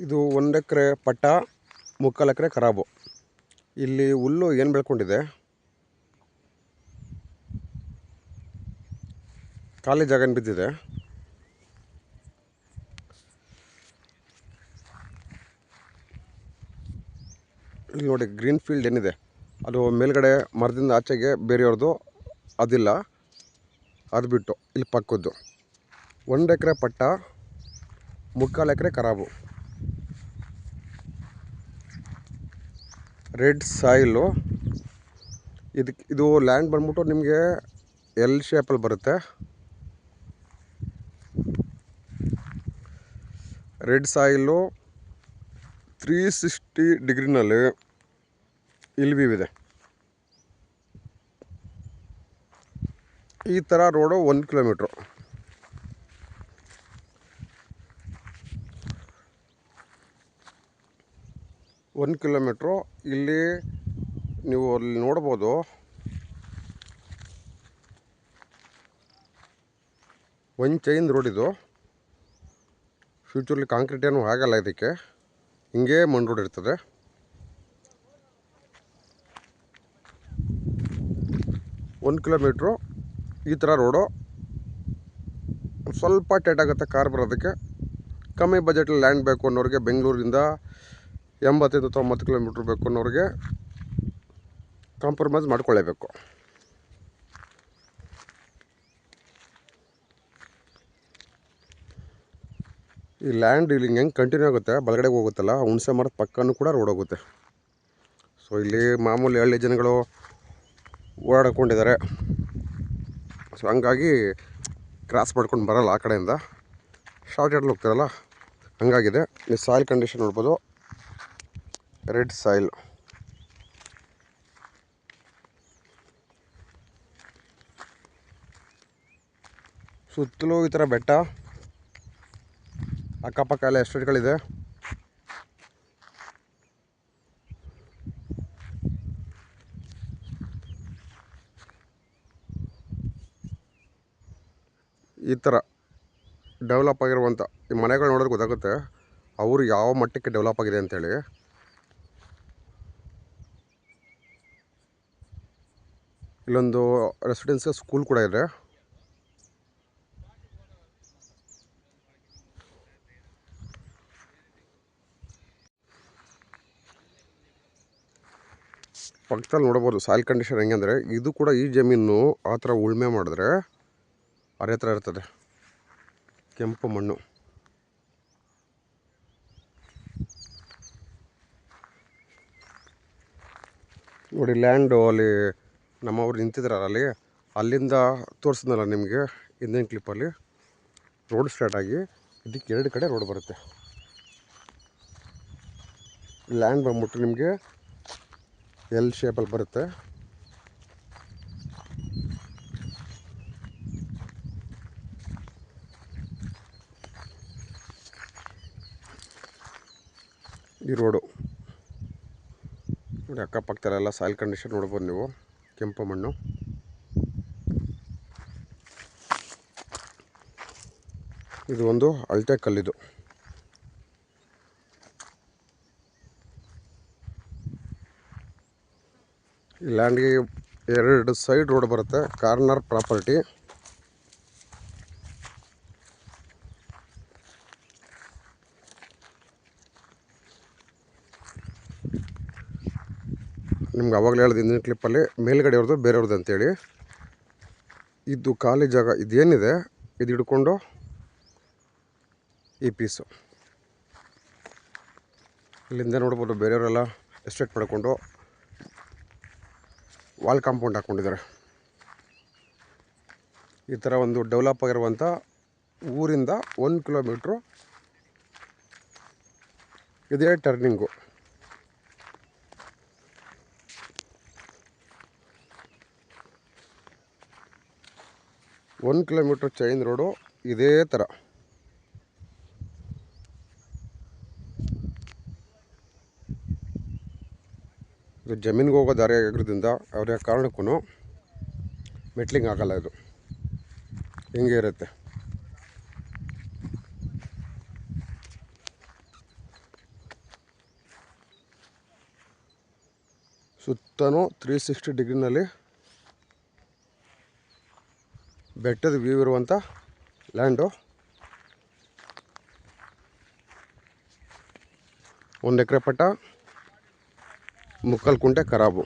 ಇದು 1 ಎಕರೆ ಪಟ್ಟ, 3/4 ಎಕರೆ ಖರಾಬು. ಇಲ್ಲಿ ಹುಲ್ಲು ಏನು ಬೆಳ್ಕೊಂಡಿದೆ, ಖಾಲಿ ಜಾಗ ಬಿದ್ದಿದೆ. ಇಲ್ಲಿ ನೋಡಿ, ಗ್ರೀನ್ ಫೀಲ್ಡ್ ಏನಿದೆ ಅದು ಮೇಲ್ಗಡೆ ಮರದಿಂದ ಆಚೆಗೆ ಬೇರೆಯವ್ರದ್ದು ಅದಿಲ್ಲ, ಅದು ಬಿಟ್ಟು ಇಲ್ಲಿ ಪಕ್ಕದ್ದು 1 ಎಕರೆ ಪಟ್ಟ, 3/4 ಎಕರೆ ಖರಾಬು. Red soil. ಇದು ಲ್ಯಾಂಡ್ ಬಂದ್ಬಿಟ್ಟು ನಿಮಗೆ ಎಲ್ ಶೇಪಲ್ಲಿ ಬರುತ್ತೆ. ರೆಡ್ ಸಾಯಿಲು 360 ಡಿಗ್ರಿನಲ್ಲಿ ಇಲ್ಲಿ ವ್ಯೂ ಇದೆ. ಈ ಥರ ರೋಡು 1 ಕಿಲೋಮೀಟ್ರು. ಇಲ್ಲಿ ನೀವು ಅಲ್ಲಿ ನೋಡ್ಬೋದು, ಒಂದು ಚೈನ್ ರೋಡ್ ಇದು. ಫ್ಯೂಚರ್ಲಿ ಕಾಂಕ್ರೀಟ್ ಏನು ಆಗಲ್ಲ, ಇದಕ್ಕೆ ಹಿಂಗೇ ಮಣ್ಣು ರೋಡ್ ಇರ್ತದೆ. ಒಂದು ಕಿಲೋಮೀಟ್ರು ಈ ಥರ ರೋಡು. ಸ್ವಲ್ಪ ಟೈಟ್ ಆಗುತ್ತೆ ಕಾರ್ ಬರೋದಕ್ಕೆ. ಕಮ್ಮಿ ಬಜೆಟಲ್ಲಿ ಲ್ಯಾಂಡ್ ಬೇಕು ಅನ್ನೋರಿಗೆ, ಬೆಂಗಳೂರಿಂದ 80-90 ಕಿಲೋಮೀಟ್ರ್ ಬೇಕು ಅನ್ನೋರಿಗೆ ಕಾಂಪ್ರಮೈಸ್ ಮಾಡ್ಕೊಳ್ಳೇಬೇಕು. ಈ ಲ್ಯಾಂಡ್ ಇಲ್ಲಿ ಹೆಂಗೆ ಕಂಟಿನ್ಯೂ ಆಗುತ್ತೆ, ಬಲಗಡೆಗೆ ಹೋಗುತ್ತಲ್ಲ, ಹುಣಸೆ ಮರದ ಪಕ್ಕನೂ ಕೂಡ ರೋಡ್ ಹೋಗುತ್ತೆ. ಸೊ ಇಲ್ಲಿ ಮಾಮೂಲಿ ಹಳ್ಳಿ ಜನಗಳು ಓಡಾಡ್ಕೊಂಡಿದ್ದಾರೆ. ಸೊ ಹಂಗಾಗಿ ಕ್ರಾಸ್ ಮಾಡ್ಕೊಂಡು ಬರೋಲ್ಲ, ಆ ಕಡೆಯಿಂದ ಶಾರ್ಟ್ಕಟ್ಟಲ್ಲಿ ಹೋಗ್ತಾರಲ್ಲ, ಹಂಗಾಗಿದೆ. ಈ ಸಾಯಿಲ್ ಕಂಡೀಷನ್ ನೋಡ್ಬೋದು, ರೆಡ್ ಸಾಯಿಲ್. ಸುತ್ತಲೂ ಈ ಥರ ಬೆಟ್ಟ, ಅಕ್ಕಪಕ್ಕ ಎಲ್ಲ ಎಸ್ಟೇಟ್ಗಳಿದೆ. ಈ ಥರ ಡೆವಲಪ್ ಆಗಿರುವಂಥ ಈ ಮನೆಗಳು ನೋಡೋದು ಗೊತ್ತಾಗುತ್ತೆ ಅವರು ಯಾವ ಮಟ್ಟಕ್ಕೆ ಡೆವಲಪ್ ಆಗಿದೆ ಅಂತೇಳಿ. ಇಲ್ಲೊಂದು ರೆಸಿಡೆನ್ಸಿಯಲ್ ಸ್ಕೂಲ್ ಕೂಡ ಇದೆ. ಪಕ್ಕದಲ್ಲಿ ನೋಡ್ಬೋದು ಸಾಯಿಲ್ ಕಂಡೀಷನ್ ಹೆಂಗೆ ಅಂದರೆ, ಇದು ಕೂಡ ಈ ಜಮೀನು ಆ ಥರ ಉಳುಮೆ ಮಾಡಿದ್ರೆ ಅರೆ ಥರ ಇರ್ತದೆ, ಕೆಂಪು ಮಣ್ಣು. ನೋಡಿ ಲ್ಯಾಂಡು ಅಲ್ಲಿ ನಮ್ಮವ್ರು ನಿಂತಿದ್ರಲ್ಲ, ಅಲ್ಲಿಂದ ತೋರಿಸಿದ್ನಲ್ಲ ನಿಮಗೆ ಹಿಂದಿನ ಕ್ಲಿಪ್ಪಲ್ಲಿ. ರೋಡ್ ಸ್ಟಾರ್ಟ್ ಆಗಿ ಇದಕ್ಕೆ 2 ಕಡೆ ರೋಡ್ ಬರುತ್ತೆ. ಲ್ಯಾಂಡ್ ಬಂದ್ಬಿಟ್ಟು ನಿಮಗೆ ಎಲ್ ಶೇಪಲ್ಲಿ ಬರುತ್ತೆ. ಈ ರೋಡು ನೋಡಿ, ಅಕ್ಕಪಕ್ಕದಲ್ಲೆಲ್ಲ ಸಾಯಿಲ್ ಕಂಡೀಷನ್ ನೋಡ್ಬೋದು ನೀವು, ಕೆಂಪು ಮಣ್ಣು. ಇದು ಒಂದು ಅಳತೆ ಕಲ್ಲಿದು. ಈ ಲ್ಯಾಂಡ್ಗೆ 2 ಸೈಡ್ ರೋಡ್ ಬರುತ್ತೆ, ಕಾರ್ನರ್ ಪ್ರಾಪರ್ಟಿ. ನಿಮ್ಗೆ ಅವಾಗಲೇ ಹೇಳೋದು ಹಿಂದಿನ ಕ್ಲಿಪ್ಪಲ್ಲಿ, ಮೇಲ್ಗಡೆ ಅವ್ರದ್ದು ಬೇರೆಯವ್ರದ್ದು ಅಂತೇಳಿ. ಇದು ಖಾಲಿ ಜಾಗ ಇದೇನಿದೆ, ಇದು ಹಿಡ್ಕೊಂಡು ಈ ಪೀಸು ಇಲ್ಲಿಂದ ನೋಡ್ಬೋದು. ಬೇರೆಯವರೆಲ್ಲ ಎಸ್ಟೇಟ್ ಪಡ್ಕೊಂಡು ವಾಲ್ ಕಾಂಪೌಂಡ್ ಹಾಕ್ಕೊಂಡಿದ್ದಾರೆ. ಈ ಥರ ಒಂದು ಡೆವಲಪ್ ಆಗಿರುವಂಥ ಊರಿಂದ 1 ಕಿಲೋಮೀಟ್ರು ಇದೇ ಟರ್ನಿಂಗು. ಒಂದು ಕಿಲೋಮೀಟ್ರ್ ಚೈನ್ ರೋಡು ಇದೇ ಥರ. ಇದು ಜಮೀನಿಗೆ ಹೋಗೋ ದಾರಿ ಆಗಿರೋದ್ರಿಂದ ಯಾವುದೇ ಕಾರಣಕ್ಕೂ ಮೆಟ್ಲಿಂಗ್ ಆಗಲ್ಲ, ಇದು ಹಿಂಗೆ ಇರುತ್ತೆ. ಸುತ್ತಲೂ 360 ಡಿಗ್ರಿನಲ್ಲಿ ಬೆಟ್ಟದ ವ್ಯೂ ಇರುವಂಥ ಲ್ಯಾಂಡು. 1 ಎಕರೆ ಪಟ್ಟ, ಮುಕ್ಕಲ್ ಕುಂಟೆ ಖರಾಬು.